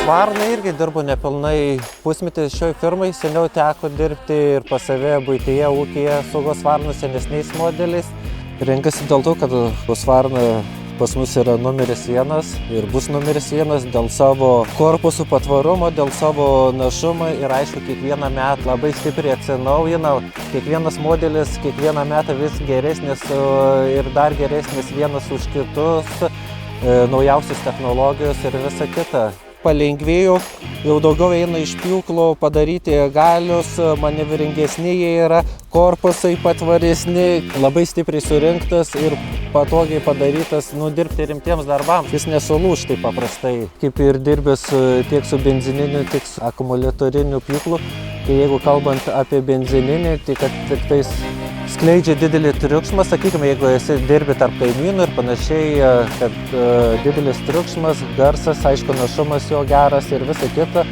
Husqvarna irgi dirbu nepilnai pusmetį šioj firmai, seniau teko dirbti ir pas save buityje, ūkyje su Husqvarna senesniais modeliais. Renkasi dėl to, kad Husqvarna pas mus yra numeris 1 ir bus numeris 1 dėl savo korpusų patvarumo, dėl savo našumo ir aišku, kiekvieną metą labai stipriai atsinaujina. Kiekvienas modelis kiekvieną metą vis geresnis ir dar geresnis vienas už kitus, naujausios technologijos ir visa kita. Palengvėjo, jau daugiau eina iš pjūklo, padaryti galius, manevringesni jie yra, korpusai patvaresni, labai stipriai surinktas ir patogiai padarytas dirbti rimtiems darbams. Jis nesulūž taip paprastai, kaip ir dirbęs tiek su benzininiu, tiek su akumuliatoriniu pjūklu. Tai jeigu kalbant apie benzininį, tai kad tik tais skleidžia didelį triukšmą, sakykime, jeigu esi dirbi tarp kaimynų ir panašiai, kad didelis triukšmas, garsas, aišku, našumas jo geras ir visa kita,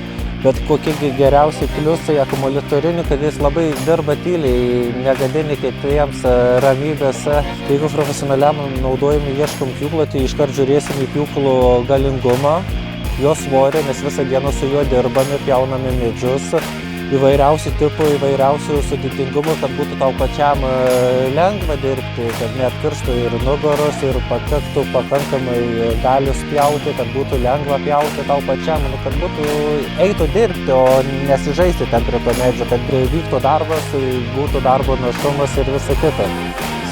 bet kokie geriausi pliusai akumuliatorinių, kad jis labai dirba tyliai, negadini kitiems ramybės. Jeigu profesionaliam naudojimui ieškom pjūklo, tai iškart žiūrėsim į pjūklo galingumą, jo svorį, nes visą dieną su juo dirbame, pjauname medžius. Įvairiausių tipų, įvairiausių sudėtingumų, kad būtų tau pačiam lengva dirbti, kad neatkirstų ir nugaros, ir pakaktų pakankamai galios pjauti, kad būtų lengva pjauti tau pačiam, kad eitų dirbti, o nesižaisti ten prie to medžio, kad vyktų darbas, būtų darbo našumas ir visa kita.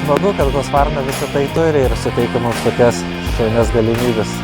Smagu, kad Husqvarna visą tai turi ir suteikia mums tokias šaunias galimybės.